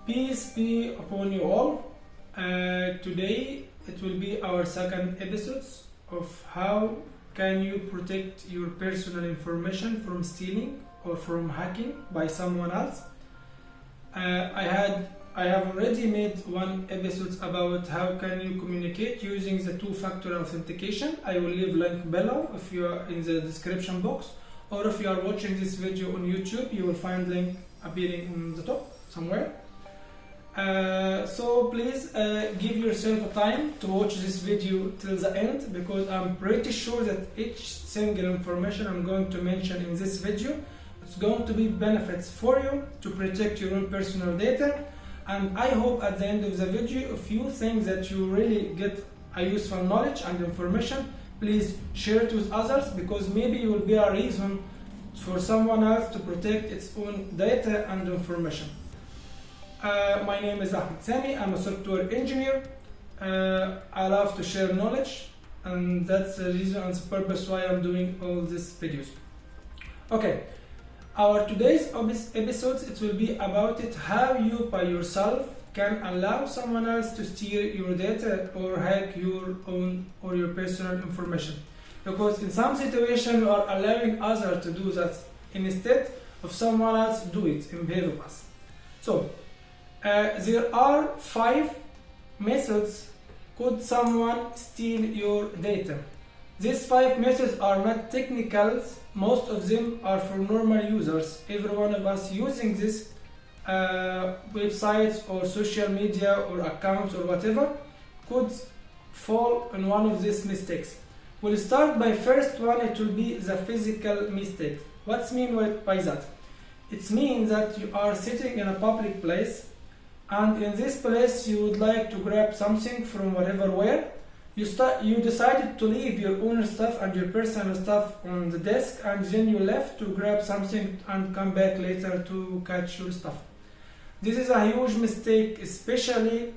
Peace be upon you all. Today it will be our second episode of how can you protect your personal information from stealing or from hacking by someone else. I have already made one episode about how can you communicate using the two-factor authentication. I will leave link below if you are in the description box, or if you are watching this video on YouTube, you will find link appearing on the top somewhere. So please give yourself a time to watch this video till the end, because I'm pretty sure that each single information I'm going to mention in this video, it's going to be benefits for you to protect your own personal data. And I hope at the end of the video, if you think that you really get a useful knowledge and information, please share it with others, because maybe it will be a reason for someone else to protect its own data and information. My name is Ahmed Sami. I'm a software engineer. I love to share knowledge, and that's the reason and the purpose why I'm doing all these videos. Okay, our today's episode, it will be about how you by yourself can allow someone else to steal your data or hack your own or your personal information. Because in some situations you are allowing others to do that instead of someone else do it in behalf of us. So there are 5 methods could someone steal your data. These 5 methods are not technicals. Most of them are for normal users. Every one of us using this websites or social media or accounts or whatever could fall in one of these mistakes. We'll start by first one. It will be the physical mistake. What's mean by that? It means that you are sitting in a public place, and in this place you would like to grab something from where you decided to leave your own stuff and your personal stuff on the desk, and then you left to grab something and come back later to catch your stuff. This is a huge mistake, especially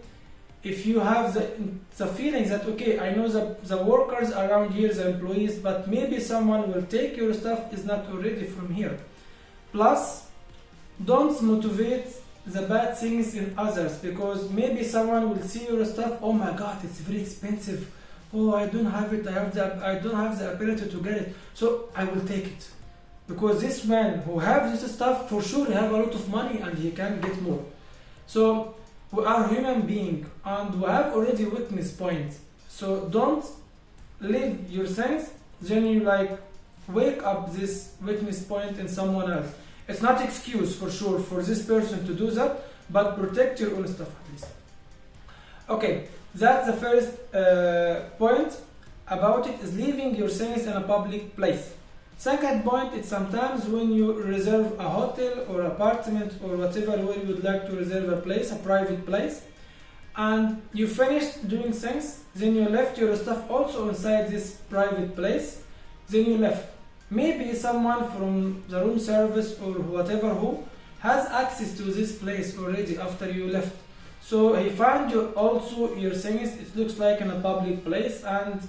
if you have the feeling that, okay, I know the workers around here, the employees, but maybe someone will take your stuff is not already from here. Plus, don't motivate the bad things in others, because maybe someone will see your stuff, oh my god, it's very expensive, oh I don't have it, I don't have the ability to get it, so I will take it, because this man who has this stuff for sure he have a lot of money and he can get more. So we are human beings and we have already witness points, so don't leave your things then you wake up this witness point in someone else. It's not excuse for sure for this person to do that, but protect your own stuff at least. Okay, that's the first point about it, is leaving your things in a public place. Second point, it's sometimes when you reserve a hotel or apartment or whatever where you would like to reserve a place, a private place, and you finished doing things, then you left your stuff also inside this private place, then you left. Maybe someone from the room service or whatever who has access to this place already after you left. So he found you also your things, it looks like in a public place, and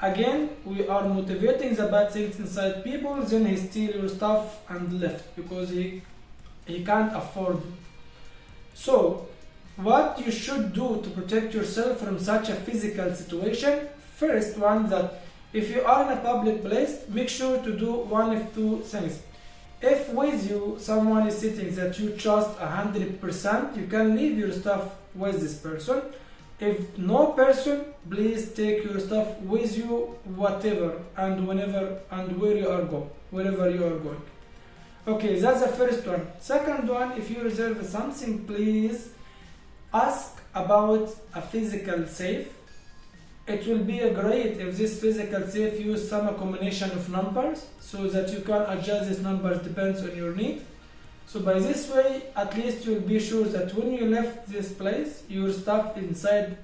again we are motivating the bad things inside people, then he steal your stuff and left because he can't afford it. So what you should do to protect yourself from such a physical situation? First one, that if you are in a public place, make sure to do one of 2 things. If with you someone is sitting that you trust 100%, you can leave your stuff with this person. If no person, please take your stuff with you, whatever and whenever and wherever you are going. Okay, that's the first one. Second one, if you reserve something, please ask about a physical safe. It will be great if this physical safe use some combination of numbers so that you can adjust these numbers depends on your need. So by this way, at least you'll be sure that when you left this place, your stuff inside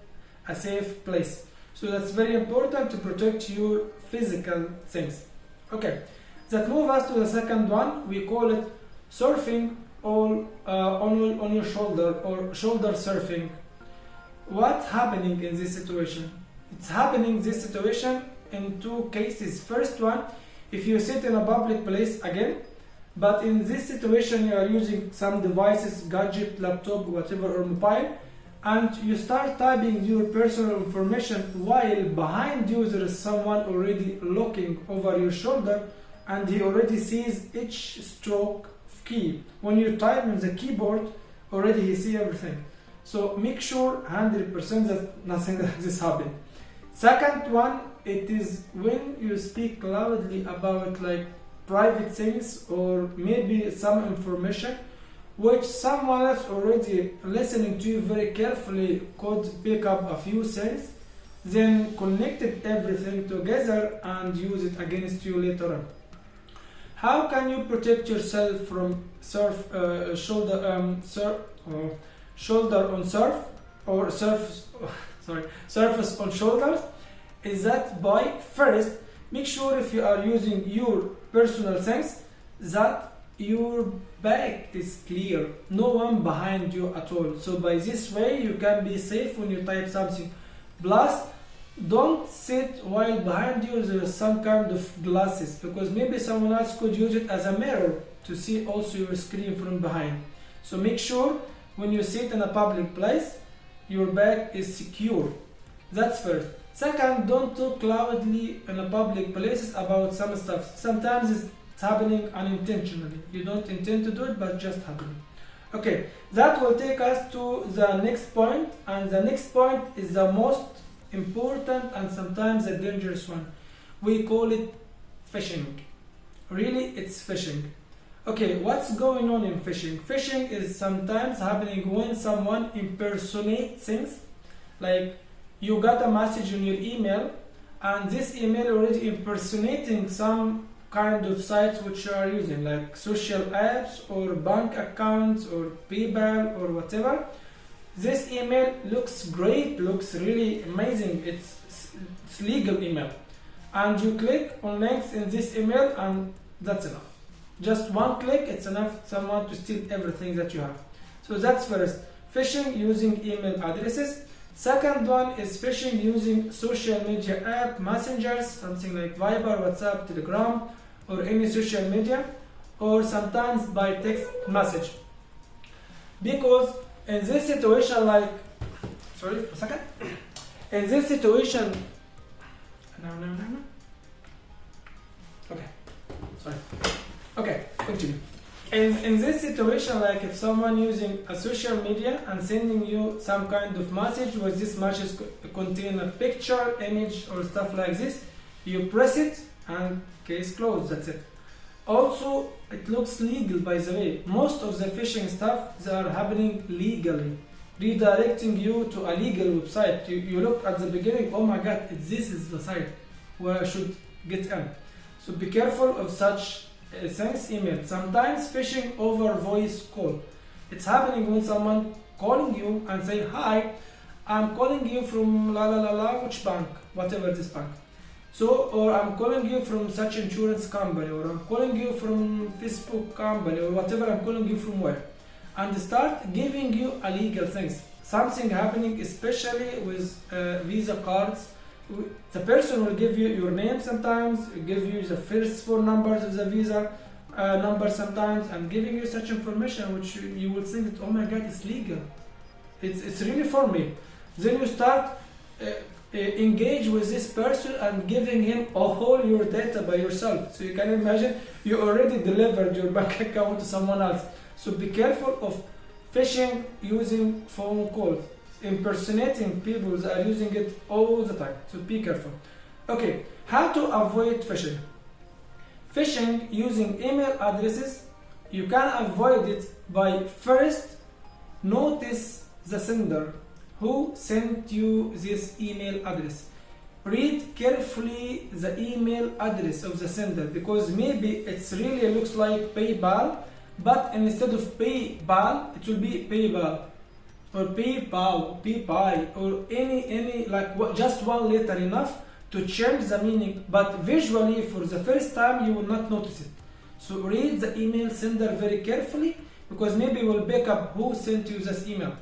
a safe place. So that's very important to protect your physical things. Okay, that moves us to the second one. We call it surfing all on your shoulder, or shoulder surfing. What's happening in this situation? It's happening this situation in 2 cases. First one, if you sit in a public place again But in this situation, you are using some devices, gadget, laptop, whatever, or mobile, and you start typing your personal information while behind you there is someone already looking over your shoulder, and he already sees each stroke of key. When you type on the keyboard, already he sees everything. So make sure 100% that nothing like this happens. Second one, it is when you speak loudly about like private things or maybe some information which someone else already listening to you very carefully could pick up a few things, then connected everything together and use it against you later on. How can you protect yourself from shoulder on surface on shoulders? Is that by first make sure if you are using your personal things that your back is clear, no one behind you at all. So by this way you can be safe when you type something. Plus, don't sit while behind you there is some kind of glasses, because maybe someone else could use it as a mirror to see also your screen from behind. So make sure when you sit in a public place your back is secure. That's first. Second, don't talk loudly in a public places about some stuff. Sometimes it's happening unintentionally. You don't intend to do it, but just happening. Okay, that will take us to the next point, and the next point is the most important and sometimes a dangerous one. We call it phishing. Really, it's phishing. Okay, what's going on in phishing? Phishing is sometimes happening when someone impersonates things, like you got a message in your email and this email already impersonating some kind of sites which you are using, like social apps or bank accounts or PayPal or whatever. This email looks great, looks really amazing, it's legal email, and you click on links in this email and that's enough. Just one click, it's enough someone to steal everything that you have. So that's first, phishing using email addresses. Second one is phishing using social media app, messengers, something like Viber, WhatsApp, Telegram, or any social media, or sometimes by text message. Because in this situation, like, sorry, a second. In this situation, okay, sorry. Okay, continue. In this situation, like if someone using a social media and sending you some kind of message where this message contain a picture, image, or stuff like this, you press it and case closed, that's it. Also, it looks legal, by the way. Most of the phishing stuff, they are happening legally, redirecting you to a legal website. You look at the beginning, oh my god, this is the site where I should get in. So be careful of such things. Email. Sometimes phishing over voice call. It's happening when someone calling you and say, hi, I'm calling you from la la la la, which bank, whatever this bank. So, or I'm calling you from such insurance company, or I'm calling you from Facebook company, or whatever, I'm calling you from where. And start giving you illegal things. Something happening especially with Visa cards. The person will give you your name sometimes, give you the first four numbers of the Visa number sometimes, and giving you such information which you will think that, oh my god, it's legal. It's really for me. Then you start engage with this person and giving him all your data by yourself. So you can imagine you already delivered your bank account to someone else. So be careful of phishing using phone calls. Impersonating people that are using it all the time. So be careful. Okay, how to avoid phishing? Phishing using email addresses, you can avoid it by first notice the sender who sent you this email address. Read carefully the email address of the sender, because maybe it's really looks like PayPal, but instead of PayPal it will be PayPal or PayPal, or any like just one letter enough to change the meaning, but visually for the first time you will not notice it. So read the email sender very carefully, because maybe you will pick up who sent you this email.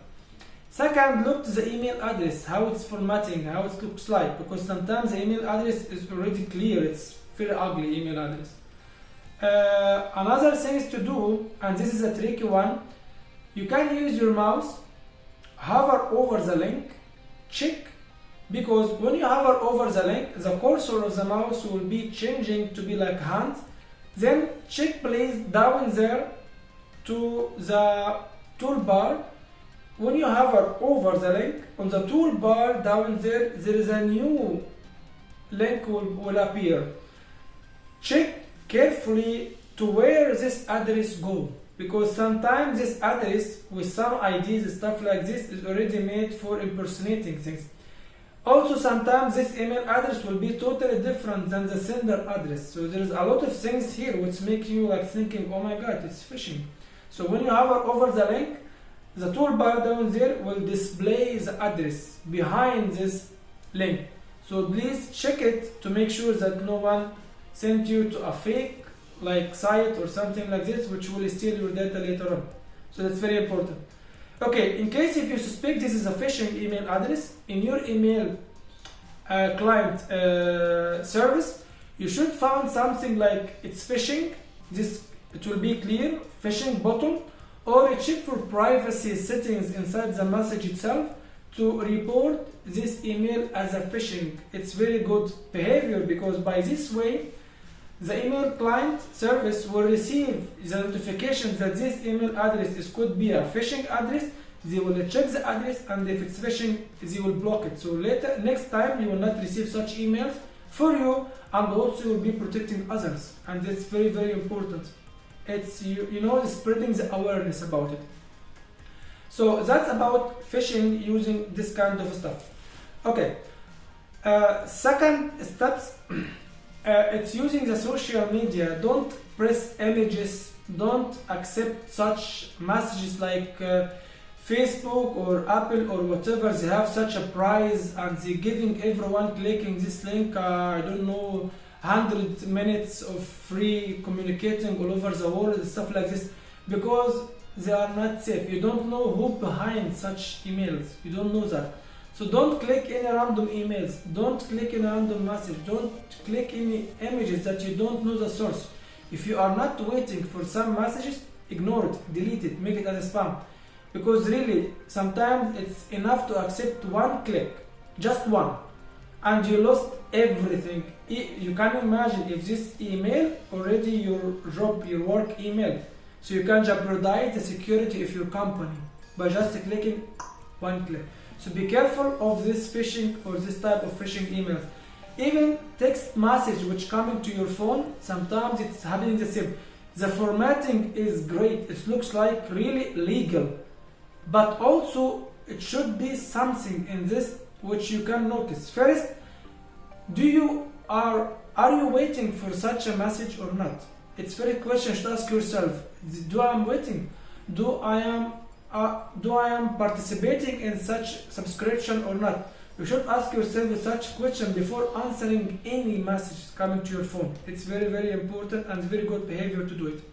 Second, look to the email address, how it's formatting, how it looks like, because sometimes the email address is already clear, it's very ugly email address. Another thing to do, and this is a tricky one, you can use your mouse, hover over the link, check, because when you hover over the link, the cursor of the mouse will be changing to be like hand. Then check please down there to the toolbar. When you hover over the link, on the toolbar down there, there is a new link will appear. Check carefully to where this address go, because sometimes this address with some IDs, stuff like this, is already made for impersonating things. Also, sometimes this email address will be totally different than the sender address. So there's a lot of things here which make you like thinking, oh my god, it's phishing. So when you hover over the link, the toolbar down there will display the address behind this link. So please check it to make sure that no one sent you to a fake like site or something like this which will steal your data later on. So that's very important. Okay, in case if you suspect this is a phishing email address, in your email client service, you should find something like it's phishing. This it will be clear, phishing button, or check for privacy settings inside the message itself to report this email as a phishing. It's very good behavior, because by this way the email client service will receive the notification that this email address could be a phishing address. They will check the address, and if it's phishing, they will block it. So later, next time, you will not receive such emails for you, and also you will be protecting others. And that's very, very important. It's you know, spreading the awareness about it. So that's about phishing using this kind of stuff. Okay. Second steps. It's using the social media. Don't press images, don't accept such messages like Facebook or Apple or whatever. They have such a price and they're giving everyone clicking this link, I don't know, 100 minutes of free communicating all over the world, stuff like this, because they are not safe. You don't know who behind such emails, you don't know that. So don't click any random emails, don't click any random message, don't click any images that you don't know the source. If you are not waiting for some messages, ignore it, delete it, make it as a spam. Because really, sometimes it's enough to accept one click, just one, and you lost everything. You can imagine if this email already your job, your work email, so you can jeopardize the security of your company by just clicking one click. So be careful of this phishing or this type of phishing emails. Even text message which coming to your phone, sometimes it's happening the same. The formatting is great, it looks like really legal, but also it should be something in this which you can notice. First, are you waiting for such a message or not? It's very question to ask yourself. Do I am waiting? Do I am participating in such subscription or not? You should ask yourself such question before answering any message coming to your phone. It's very, very important and very good behavior to do it.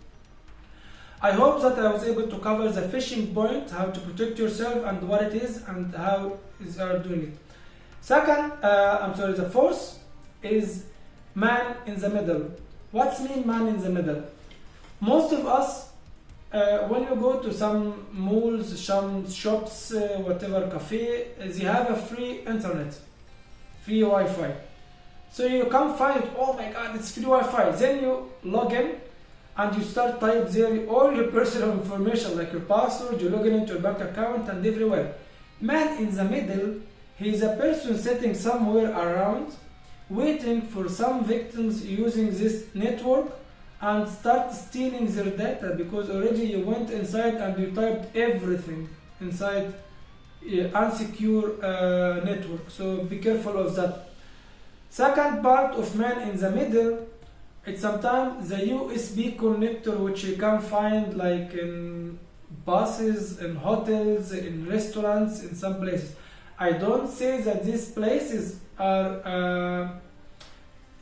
I hope that I was able to cover the phishing point, how to protect yourself and what it is and how you are doing it. Second, the fourth is man in the middle. What's mean man in the middle? Most of us, when you go to some malls, some shops, whatever cafe, they have a free internet, free Wi-Fi. So you can't find it, oh my god, it's free Wi-Fi. Then you log in and you start type there all your personal information like your password, you log in into your bank account and everywhere. Man in the middle, he is a person sitting somewhere around waiting for some victims using this network and start stealing their data, because already you went inside and you typed everything inside unsecure network. So be careful of that. Second part of man in the middle, it's sometimes the USB connector which you can find like in buses, in hotels, in restaurants, in some places. I don't say that these places are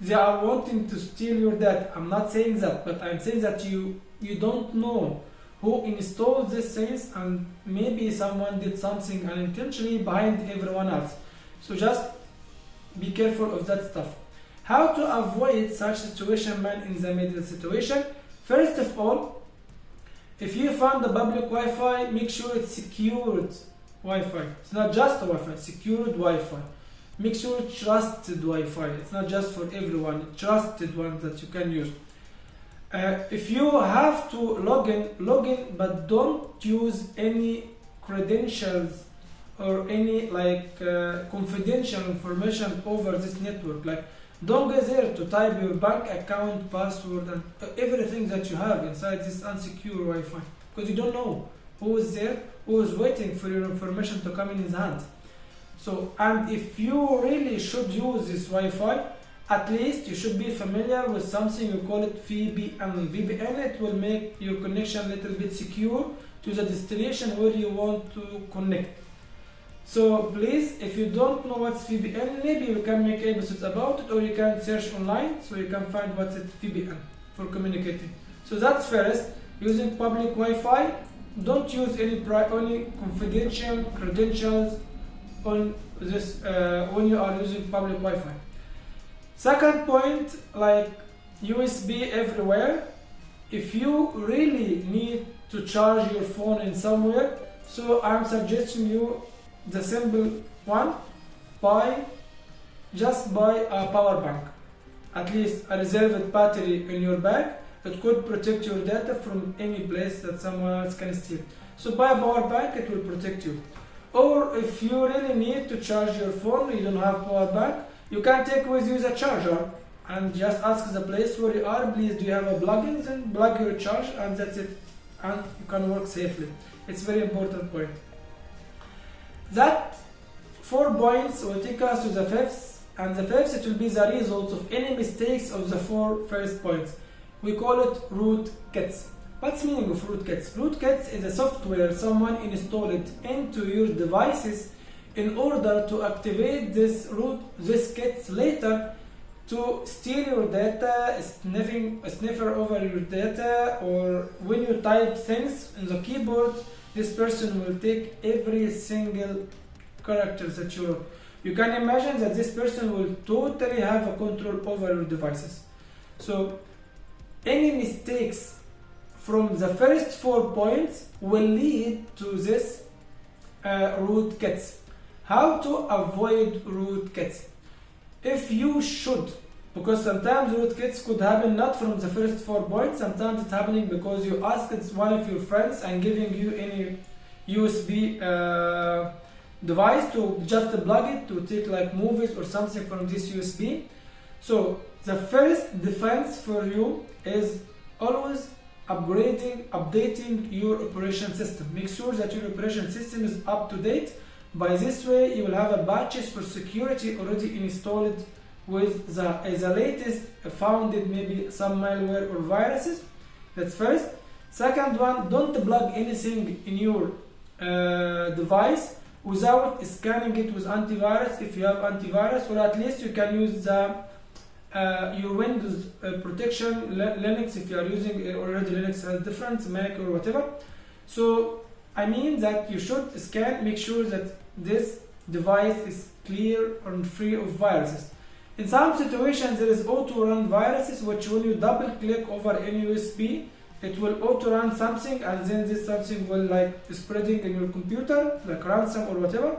they are wanting to steal your data. I'm not saying that, but I'm saying that you don't know who installed these things, and maybe someone did something unintentionally behind everyone else. So just be careful of that stuff. How to avoid such situation, man in the middle situation? First of all, if you found the public Wi-Fi, make sure it's secured Wi-Fi. It's not just Wi-Fi, secured Wi-Fi. Make sure it's trusted Wi-Fi. It's not just for everyone, trusted one that you can use. If you have to log in, but don't use any credentials or any confidential information over this network. Like, don't go there to type your bank account, password, and everything that you have inside this unsecure Wi-Fi, because you don't know who is there, who is waiting for your information to come in his hand. So, and if you really should use this Wi-Fi, at least you should be familiar with something, you call it VPN. VPN, it will make your connection a little bit secure to the destination where you want to connect. So please, if you don't know what's VPN, maybe you can make episodes about it, or you can search online so you can find what's it VPN for communicating. So that's first, using public Wi-Fi. Don't use any confidential credentials on this when you are using public Wi-Fi. Second point, like USB everywhere. If you really need to charge your phone in somewhere, so I'm suggesting you the simple one, just buy a power bank, at least a reserved battery in your bag. It could protect your data from any place that someone else can steal. So buy a power bank, it will protect you. Or if you really need to charge your phone, you don't have power bank, you can take with you the charger and just ask the place where you are, please do you have a plug-in, then plug your charge, and that's it, and you can work safely. It's very important point. That 4 points will take us to the fifth, and the fifth, it will be the results of any mistakes of the 4 first points. We call it rootkits. What's the meaning of rootkits? Rootkits is a software someone installed into your devices in order to activate this kits later to steal your data, sniffer over your data, or when you type things in the keyboard, this person will take every single character that you wrote. You can imagine that this person will totally have a control over your devices. So any mistakes from the first 4 points will lead to this rootkits. How to avoid rootkits? If you should, because sometimes rootkits could happen not from the first 4 points, sometimes it's happening because you asked one of your friends and giving you any USB device to just plug it to take like movies or something from this USB. So the first defense for you is always updating your operation system. Make sure that your operation system is up to date. By this way, you will have a patches for security already installed with the latest founded, maybe some malware or viruses. That's first. Second one, don't plug anything in your device without scanning it with antivirus if you have antivirus, or at least you can use the your Windows protection, Linux if you are using already Linux has different, Mac or whatever. So I mean that you should scan, make sure that this device is clear and free of viruses. In some situations there is auto-run viruses, which when you double click over any USB, it will auto-run something, and then this something will like spreading in your computer, like ransom or whatever.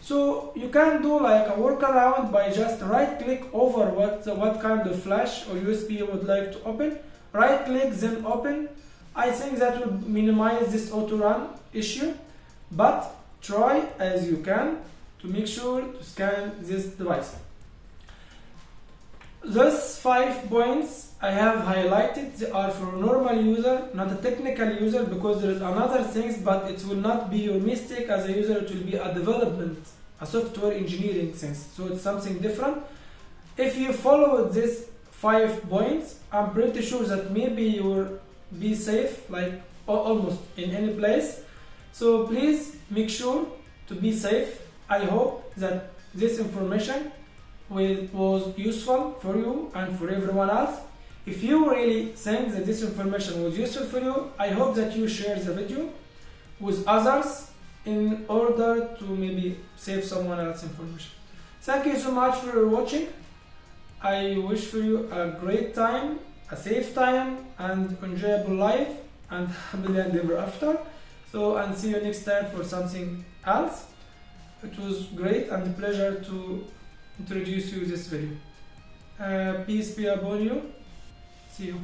So you can do like a workaround by just right click over what kind of flash or USB you would like to open, right click then open. I think that will minimize this auto-run issue, but try as you can to make sure to scan this device. Those 5 points I have highlighted, they are for a normal user, not a technical user, because there is another things, but it will not be your mistake as a user, it will be a development, a software engineering things, so it's something different. If you follow these 5 points, I'm pretty sure that maybe you will be safe, like almost in any place. So please make sure to be safe. I hope that this information was useful for you and for everyone else. If you really think that this information was useful for you, I hope that you share the video with others in order to maybe save someone else's information. Thank you so much for watching. I wish for you a great time, a safe time, and enjoyable life, and happily and ever after. So, and see you next time for something else. It was great and a pleasure to introduce you this video. Peace be upon you. See you.